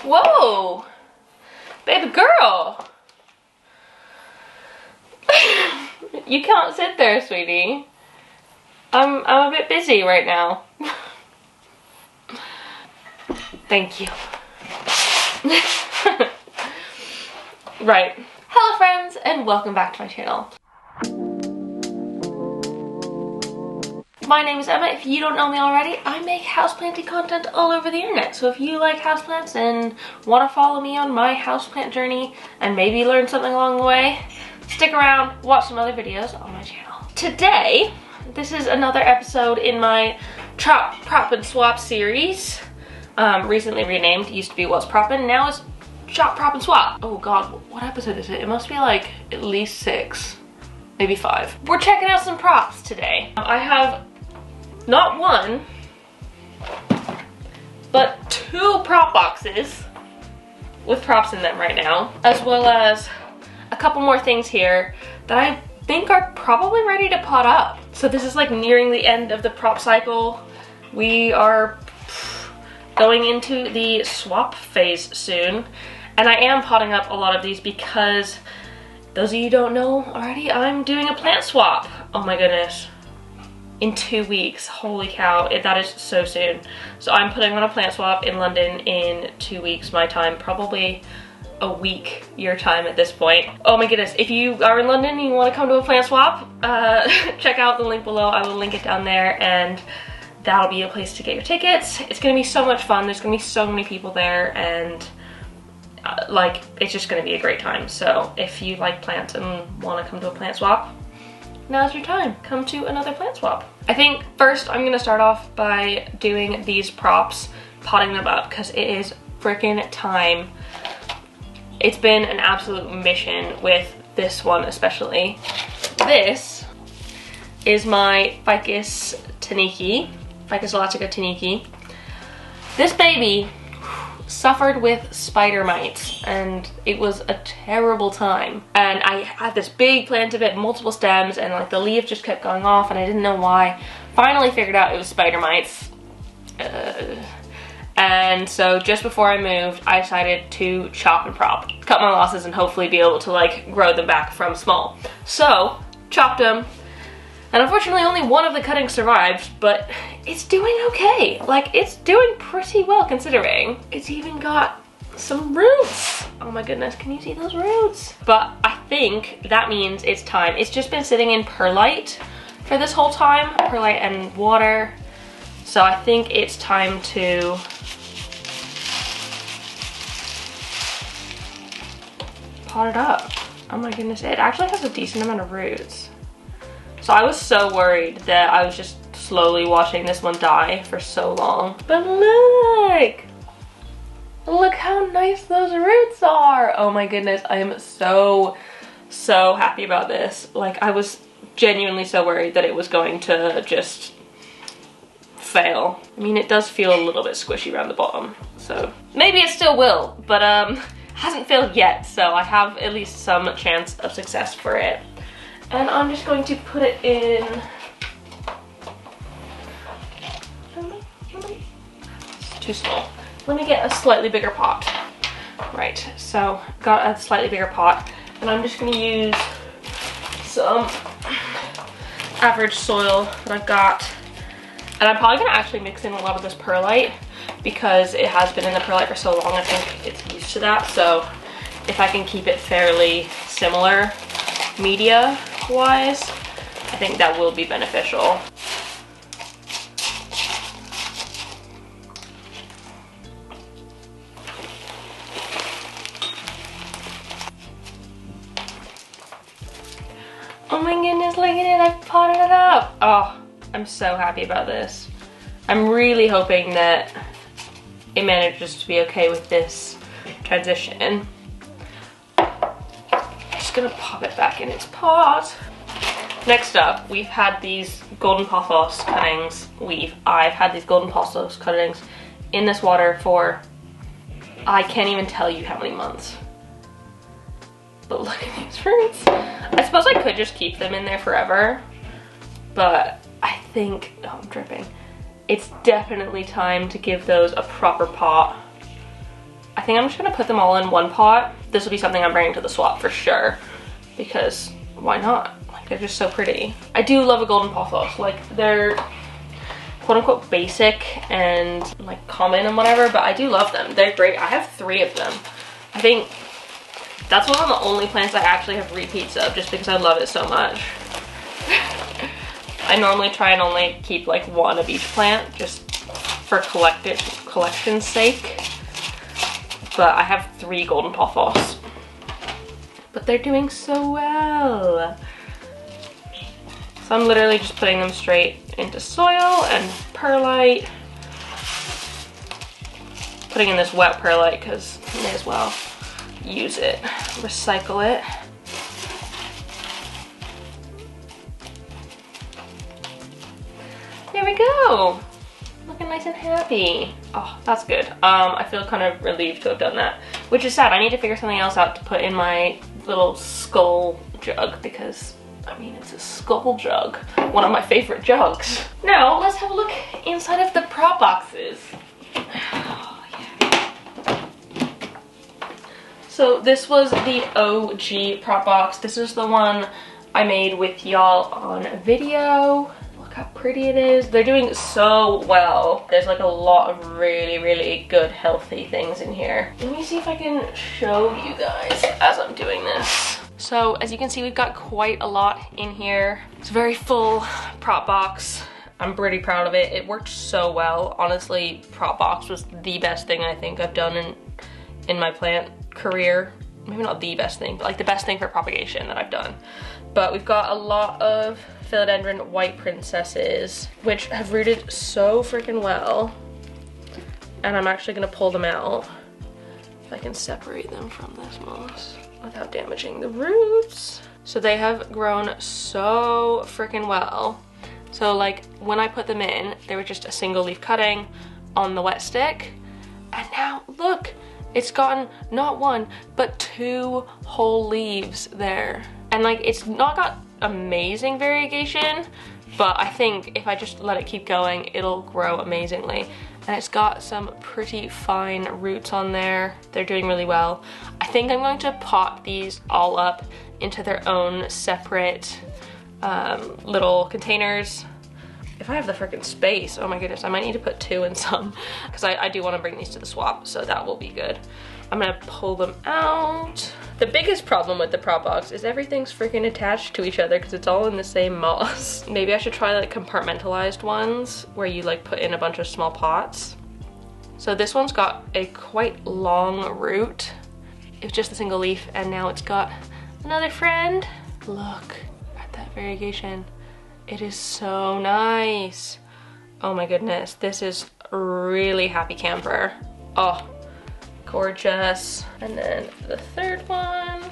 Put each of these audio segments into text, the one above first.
Whoa! Baby girl! You can't sit there, sweetie. I'm a bit busy right now. Thank you. Right. Hello friends, and welcome back to my channel. My name is Emma. If you don't know me already, I make houseplanting content all over the internet. So if you like houseplants and want to follow me on my houseplant journey and maybe learn something along the way, stick around, watch some other videos on my channel. Today, this is another episode in my Chop, Prop, and Swap series. Recently renamed. It used to be What's Proppin', now it's Chop, Prop, and Swap. Oh god, what episode is it? It must be like at least 6, maybe 5. We're checking out some props today. I have not one, but 2 prop boxes with props in them right now, as well as a couple more things here that I think are probably ready to pot up. So this is like nearing the end of the prop cycle. We are going into the swap phase soon, and I am potting up a lot of these because those of you who don't know already, I'm doing a plant swap. Oh my goodness. In 2 weeks, holy cow, that is so soon. So I'm putting on a plant swap in London in 2 weeks my time, probably a week your time at this point. Oh my goodness, if you are in London and you want to come to a plant swap, check out the link below. I will link it down there, and that'll be a place to get your tickets. It's gonna be so much fun. There's gonna be so many people there, and like, it's just gonna be a great time. So if you like plants and want to come to a plant swap, now's your time. Come to another plant swap. I think first I'm gonna start off by doing these props, potting them up, because it is freaking time. It's been an absolute mission with this one especially. This is my Ficus Tineke, Ficus Elastica Tineke. This baby suffered with spider mites, and it was a terrible time. And I had this big plant of it, multiple stems, and like the leaves just kept going off, and I didn't know why. Finally figured out it was spider mites. And so just before I moved, I decided to chop and prop, cut my losses, and hopefully be able to like grow them back from small. So chopped them. And unfortunately only one of the cuttings survived, but it's doing okay. Like, it's doing pretty well considering. It's even got some roots. Oh my goodness, can you see those roots? But I think that means it's time. It's just been sitting in perlite for this whole time, perlite and water. So I think it's time to pot it up. Oh my goodness, it actually has a decent amount of roots. So I was so worried that I was just slowly watching this one die for so long. But look how nice those roots are. Oh my goodness, I am so happy about this. Like, I was genuinely so worried that it was going to just fail. I mean, it does feel a little bit squishy around the bottom, so maybe it still will, but hasn't failed yet, so I have at least some chance of success for it. And I'm just going to put it in. It's too small. Let me get a slightly bigger pot. Right, so got a slightly bigger pot, and I'm just gonna use some average soil that I've got. And I'm probably gonna actually mix in a lot of this perlite because it has been in the perlite for so long, I think it's used to that. So if I can keep it fairly similar media wise, I think that will be beneficial. Oh my goodness, look at it, I've potted it up. Oh, I'm so happy about this. I'm really hoping that it manages to be okay with this transition. Gonna pop it back in its pot. Next up, we've had these golden pothos cuttings. I've had these golden pothos cuttings in this water for, I can't even tell you how many months. But look at these roots. I suppose I could just keep them in there forever, but I think, oh, I'm dripping. It's definitely time to give those a proper pot. I think I'm just gonna put them all in one pot. This will be something I'm bringing to the swap for sure, because why not? Like, they're just so pretty. I do love a golden pothos. Like, they're quote unquote basic and like common and whatever, but I do love them. They're great. I have 3 of them. I think that's one of the only plants I actually have repeats of, just because I love it so much. I normally try and only keep like 1 of each plant just for collection's sake. But I have 3 golden pothos. But they're doing so well. So I'm literally just putting them straight into soil and perlite. Putting in this wet perlite because I may as well use it, recycle it. There we go. Looking nice and happy. Oh, that's good. I feel kind of relieved to have done that, which is sad. I need to figure something else out to put in my little skull jug, because I mean, it's a skull jug. One of my favorite jugs. Now, let's have a look inside of the prop boxes. Oh, yeah. So this was the OG prop box. This is the one I made with y'all on video. Look how pretty it is. They're doing so well. There's like a lot of really, really good, healthy things in here. Let me see if I can show you guys as I'm doing this. So as you can see, we've got quite a lot in here. It's a very full prop box. I'm pretty proud of it. It worked so well. Honestly, prop box was the best thing I think I've done in my plant career. Maybe not the best thing, but like the best thing for propagation that I've done. But we've got a lot of philodendron white princesses, which have rooted so freaking well. And I'm actually gonna pull them out if I can separate them from this moss without damaging the roots. So they have grown so freaking well. So like when I put them in, they were just a single leaf cutting on the wet stick. And now look, it's gotten not 1, but 2 whole leaves there. And like, it's not got amazing variegation, but I think if I just let it keep going, it'll grow amazingly. And it's got some pretty fine roots on there. They're doing really well. I think I'm going to pot these all up into their own separate little containers. If I have the freaking space, oh my goodness, I might need to put 2 in some, because I do want to bring these to the swap, so that will be good. I'm gonna pull them out. The biggest problem with the prop box is everything's freaking attached to each other because it's all in the same moss. Maybe I should try like compartmentalized ones where you like put in a bunch of small pots. So this one's got a quite long root. It was just a single leaf, and now it's got another friend. Look at that variegation. It is so nice. Oh my goodness, this is a really happy camper. Oh, gorgeous. And then the third one.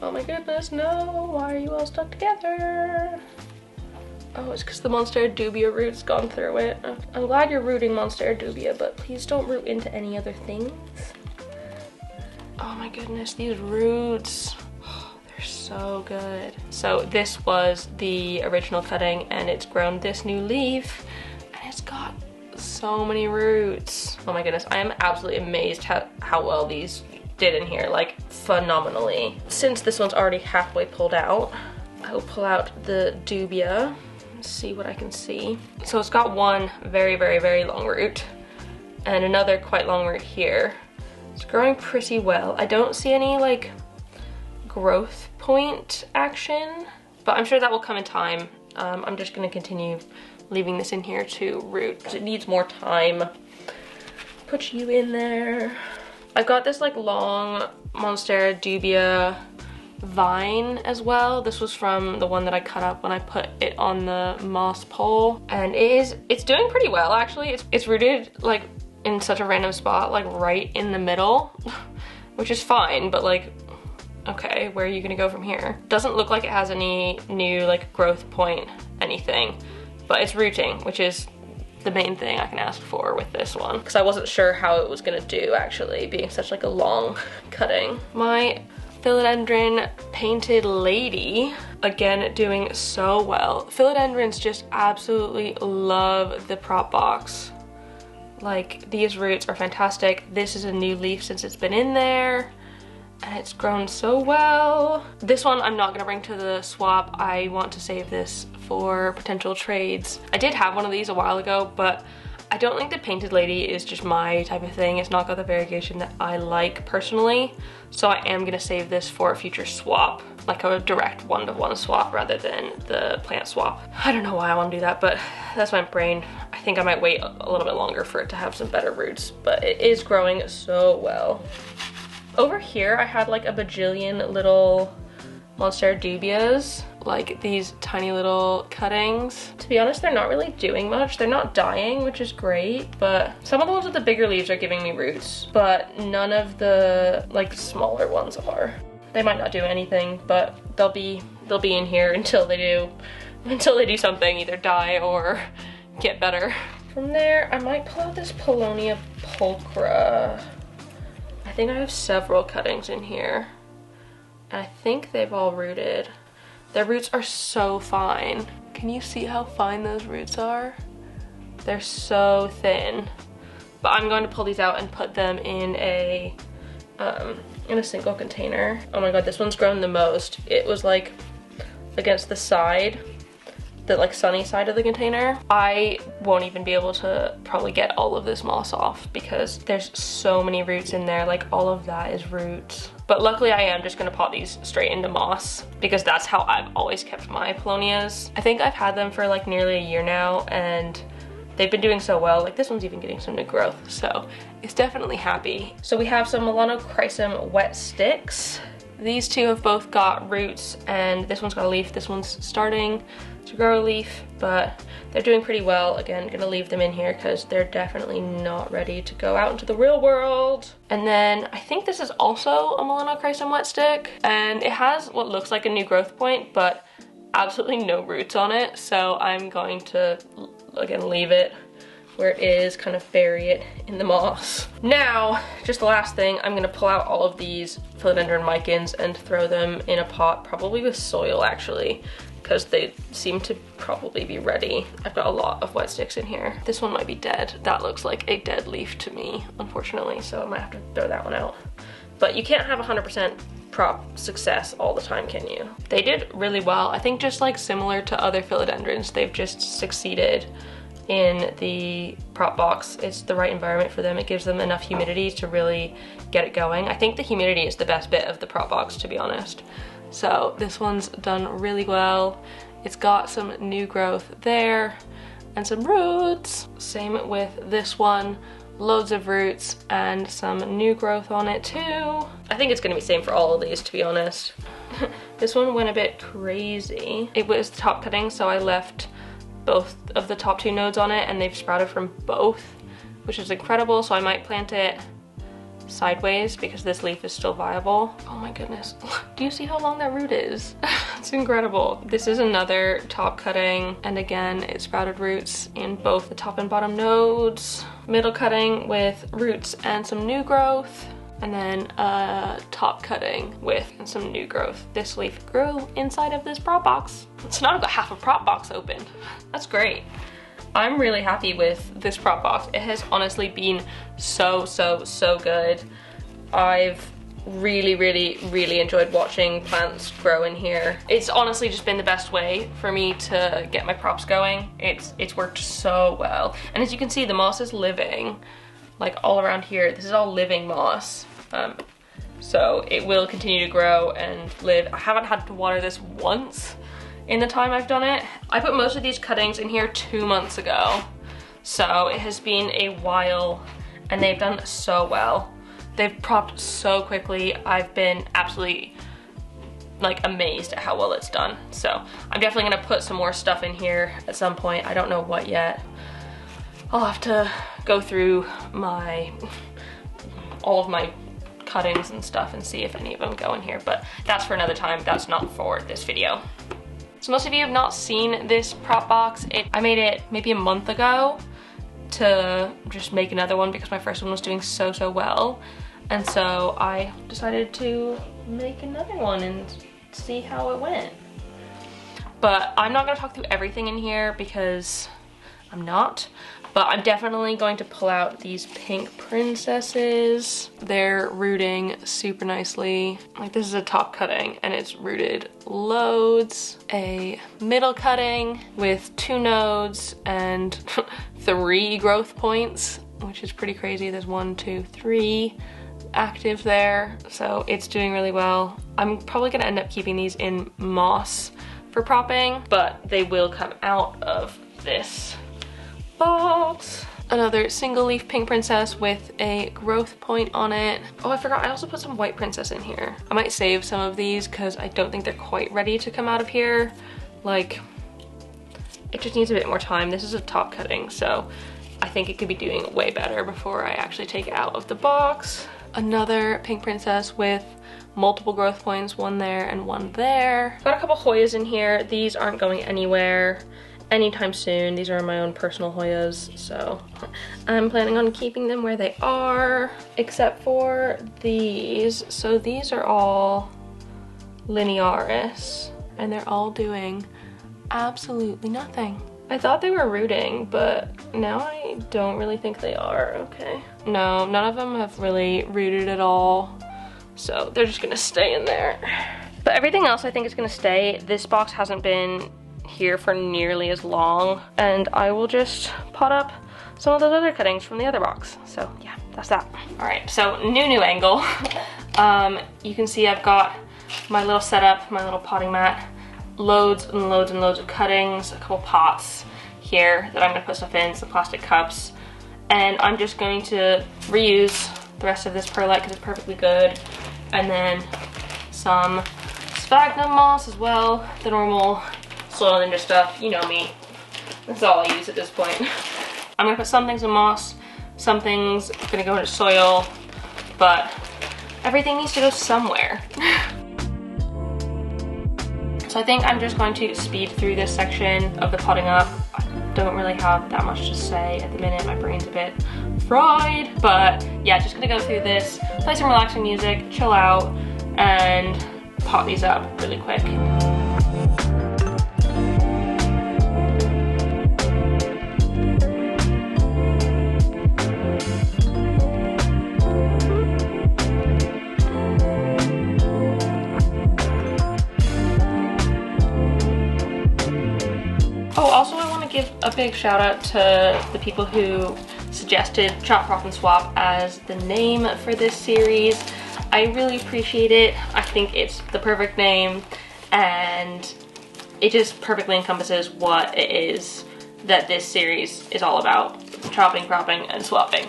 Oh my goodness, no, why are you all stuck together? Oh, it's because the Monstera dubia root's gone through it. I'm glad you're rooting Monstera dubia, but please don't root into any other things. Oh my goodness, these roots. Oh, they're so good. So this was the original cutting, and it's grown this new leaf, and it's got so many roots. Oh my goodness, I am absolutely amazed how well these did in here, like phenomenally. Since this one's already halfway pulled out, I will pull out the dubia and see what I can see. So it's got one very, very, very long root and another quite long root here. It's growing pretty well. I don't see any like growth point action, but I'm sure that will come in time. I'm just gonna continue leaving this in here to root because it needs more time. Put you in there. I've got this like long Monstera dubia vine as well. This was from the one that I cut up when I put it on the moss pole, and it's doing pretty well actually. It's rooted like in such a random spot, like right in the middle, which is fine, but like, okay, where are you gonna go from here? Doesn't look like it has any new like growth point anything, but it's rooting, which is the main thing I can ask for with this one, because I wasn't sure how it was gonna do actually, being such like a long cutting. My philodendron painted lady, again doing so well. Philodendrons just absolutely love the prop box. Like, these roots are fantastic. This is a new leaf since it's been in there, and it's grown so well. This one I'm not gonna bring to the swap. I want to save this for potential trades. I did have one of these a while ago, but I don't think the painted lady is just my type of thing. It's not got the variegation that I like personally. So I am gonna save this for a future swap, like a direct one-to-one swap rather than the plant swap. I don't know why I wanna do that, but that's my brain. I think I might wait a little bit longer for it to have some better roots, but it is growing so well. Over here, I had like a bajillion little Monstera dubias, like these tiny little cuttings. To be honest, they're not really doing much. They're not dying, which is great, but some of the ones with the bigger leaves are giving me roots, but none of the like smaller ones are. They might not do anything, but they'll be in here until they do something, either die or get better. From there, I might pull out this Paulownia pulchra. I think I have several cuttings in here. And I think they've all rooted. Their roots are so fine. Can you see how fine those roots are? They're so thin. But I'm going to pull these out and put them in a single container. Oh my god, this one's grown the most. It was like against the side, the like sunny side of the container. I won't even be able to probably get all of this moss off because there's so many roots in there. Like all of that is roots. But luckily I am just gonna pot these straight into moss because that's how I've always kept my Paulownias. I think I've had them for like nearly a year now and they've been doing so well. Like this one's even getting some new growth, so it's definitely happy. So we have some Melanochrysum wet sticks. These two have both got roots and this one's got a leaf. This one's starting to grow a leaf, but they're doing pretty well. Again, gonna leave them in here because they're definitely not ready to go out into the real world. And then I think this is also a Melanochrysum wet stick, and it has what looks like a new growth point, but absolutely no roots on it. So I'm going to, again, leave it where it is, kind of bury it in the moss. Now, just the last thing, I'm gonna pull out all of these philodendron micans and throw them in a pot, probably with soil actually, because they seem to probably be ready. I've got a lot of wet sticks in here. This one might be dead. That looks like a dead leaf to me, unfortunately, so I might have to throw that one out. But you can't have 100% prop success all the time, can you? They did really well. I think just like similar to other philodendrons, they've just succeeded in the prop box. It's the right environment for them. It gives them enough humidity to really get it going. I think the humidity is the best bit of the prop box, to be honest. So this one's done really well. It's got some new growth there and some roots. Same with this one, loads of roots and some new growth on it too. I think it's gonna be same for all of these, to be honest. This one went a bit crazy. It was the top cutting, so I left both of the top two nodes on it and they've sprouted from both, which is incredible. So I might plant it sideways because this leaf is still viable. Oh my goodness, do you see how long that root is? It's incredible. This is another top cutting, and again it sprouted roots in both the top and bottom nodes. Middle cutting with roots and some new growth, and then a top cutting with some new growth. This leaf grew inside of this prop box. So now I've got half a prop box open. That's great. I'm really happy with this prop box. It has honestly been so good. I've really enjoyed watching plants grow in here. It's honestly just been the best way for me to get my props going. It's worked so well. And as you can see, the moss is living, like all around here. This is all living moss. So it will continue to grow and live. I haven't had to water this once in the time I've done it. I put most of these cuttings in here 2 months ago, so it has been a while and they've done so well. They've propped so quickly. I've been absolutely like amazed at how well it's done. So I'm definitely gonna put some more stuff in here at some point. I don't know what yet. I'll have to go through all of my cuttings and stuff and see if any of them go in here, but that's for another time. That's not for this video. So most of you have not seen this prop box. I made it maybe a month ago to just make another one because my first one was doing so well. And so I decided to make another one and see how it went. But I'm not gonna talk through everything in here because I'm not. But I'm definitely going to pull out these pink princesses. They're rooting super nicely. Like, this is a top cutting and it's rooted loads. A middle cutting with 2 nodes and 3 growth points, which is pretty crazy. There's 1, 2, 3 active there, so it's doing really well. I'm probably gonna end up keeping these in moss for propping, but they will come out of this box. Another single leaf pink princess with a growth point on it. Oh, I forgot, I also put some white princess in here. I might save some of these because I don't think they're quite ready to come out of here. Like, it just needs a bit more time. This is a top cutting, so I think it could be doing way better before I actually take it out of the box. Another pink princess with multiple growth points, 1 there and 1 there. Got a couple Hoyas in here. These aren't going anywhere anytime soon. These are my own personal Hoyas, so I'm planning on keeping them where they are, except for these. So these are all linearis, and they're all doing absolutely nothing. I thought they were rooting, but now I don't really think they are. Okay. No, none of them have really rooted at all, so they're just gonna stay in there. But everything else I think is gonna stay. This box hasn't been here for nearly as long, and I will just pot up some of those other cuttings from the other box. So yeah, that's that. All right, so new angle. You can see I've got my little setup, my little potting mat, loads and loads and loads of cuttings, a couple pots here that I'm gonna put stuff in, some plastic cups, and I'm just going to reuse the rest of this perlite because it's perfectly good, and then some sphagnum moss as well, the normal soil ninja stuff. You know me, that's all I use at this point. I'm gonna put some things in moss, some things are gonna go into soil, but everything needs to go somewhere. So I think I'm just going to speed through this section of the potting up. I don't really have that much to say at the minute. My brain's a bit fried, but yeah, just gonna go through this, play some relaxing music, chill out, and pot these up really quick. Oh, also I want to give a big shout out to the people who suggested Chop, Prop, and Swap as the name for this series. I really appreciate it. I think it's the perfect name, and it just perfectly encompasses what it is that this series is all about. Chopping, propping, and swapping.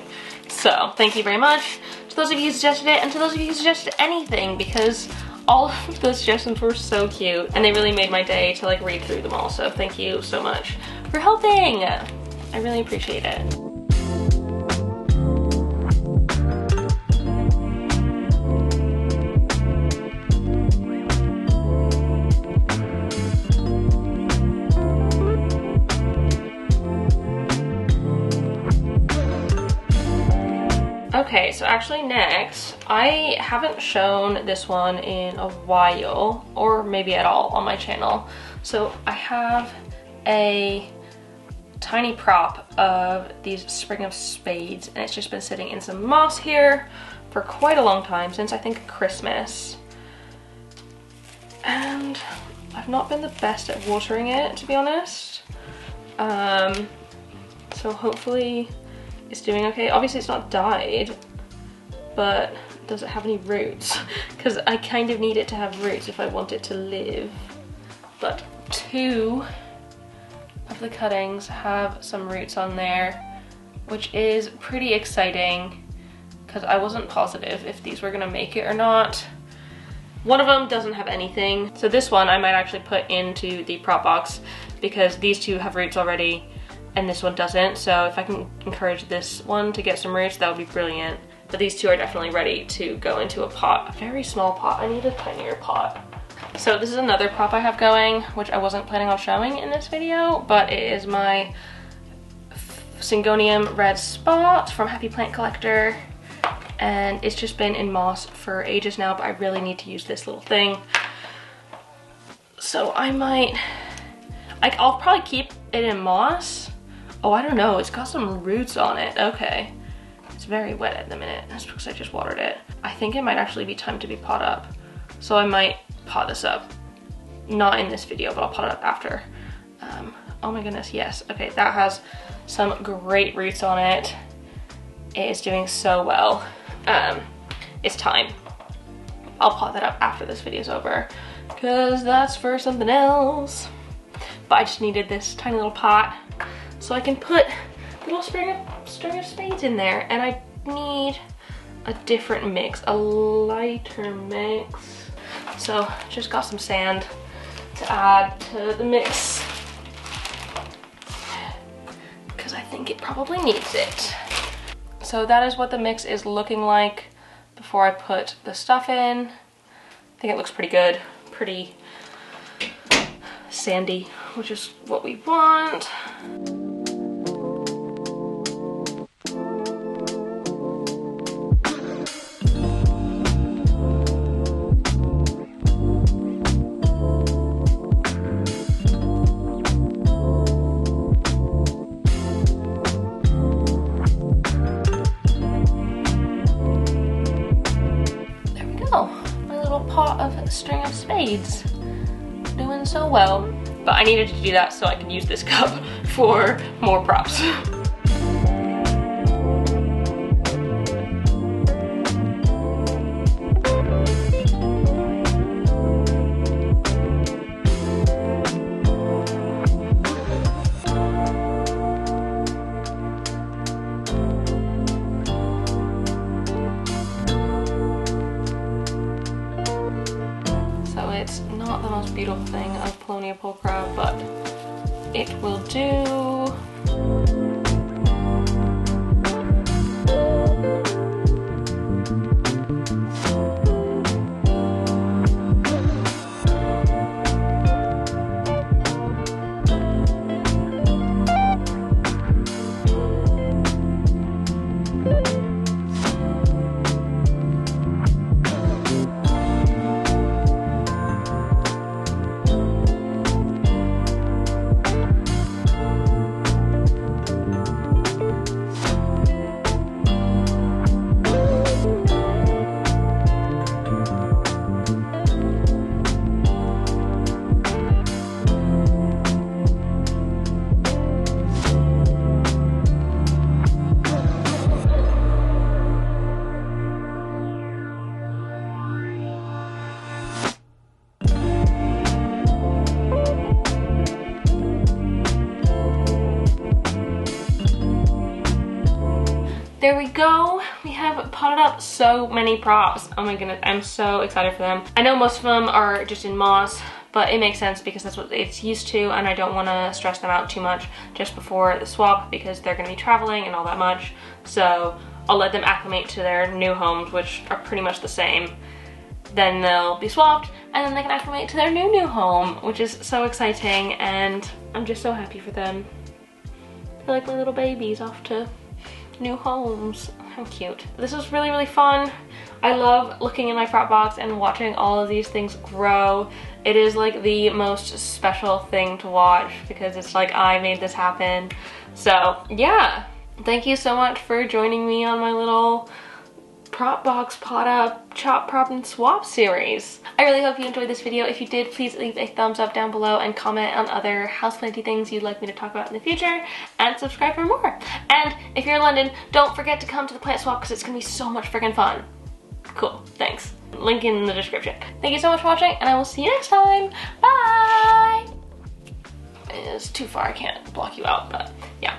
So thank you very much to those of you who suggested it, and to those of you who suggested anything, because all of those suggestions were so cute and they really made my day to like read through them all. So thank you so much for helping. I really appreciate it. Okay, so actually next, I haven't shown this one in a while, or maybe at all on my channel. So I have a tiny prop of these Spring of Spades, and it's just been sitting in some moss here for quite a long time, since I think Christmas. And I've not been the best at watering it, to be honest. So hopefully it's doing okay. Obviously it's not died, but does it have any roots? Because I kind of need it to have roots if I want it to live. But 2 of the cuttings have some roots on there, which is pretty exciting because I wasn't positive if these were gonna make it or not. One of them doesn't have anything. So this one I might actually put into the prop box because these 2 have roots already and this one doesn't. So if I can encourage this one to get some roots, that would be brilliant. But these 2 are definitely ready to go into a pot, a very small pot. I need a tinier pot. So this is another prop I have going, which I wasn't planning on showing in this video, but it is my Syngonium red spot from Happy Plant Collector. And it's just been in moss for ages now, but I really need to use this little thing. So I'll probably keep it in moss. Oh, I don't know, it's got some roots on it. Okay. It's very wet at the minute. That's because I just watered it. I think it might actually be time to be pot up. So I might pot this up. Not in this video, but I'll pot it up after. Oh my goodness, yes. Okay, that has some great roots on it. It is doing so well. It's time. I'll pot that up after this video's over, because that's for something else. But I just needed this tiny little pot so I can put a little string of spades in there, and I need a different mix, a lighter mix. So just got some sand to add to the mix, because I think it probably needs it. So that is what the mix is looking like before I put the stuff in. I think it looks pretty good, pretty sandy, which is what we want. Pot of string of spades, doing so well. But I needed to do that so I could use this cup for more props. It's not the most beautiful thing of Polonia pulchra, but it will do. There we go. We have potted up so many props. Oh my goodness, I'm so excited for them. I know most of them are just in moss, but it makes sense because that's what it's used to, and I don't want to stress them out too much just before the swap because they're going to be traveling and all that much. So I'll let them acclimate to their new homes, which are pretty much the same. Then they'll be swapped, and then they can acclimate to their new home, which is so exciting, and I'm just so happy for them. They're like my little babies off to new homes. How cute. This is really, really fun. I love looking in my prop box and watching all of these things grow. It is like the most special thing to watch because it's like I made this happen. So yeah, thank you so much for joining me on my little prop box pot up chop prop and swap series. I really hope you enjoyed this video. If you did, please leave a thumbs up down below and comment on other houseplanty things you'd like me to talk about in the future, and subscribe for more. And if you're in London, don't forget to come to the plant swap because it's gonna be so much freaking fun. Cool, thanks. Link in the description. Thank you so much for watching, and I will see you next time. Bye! It's too far, I can't block you out, but yeah.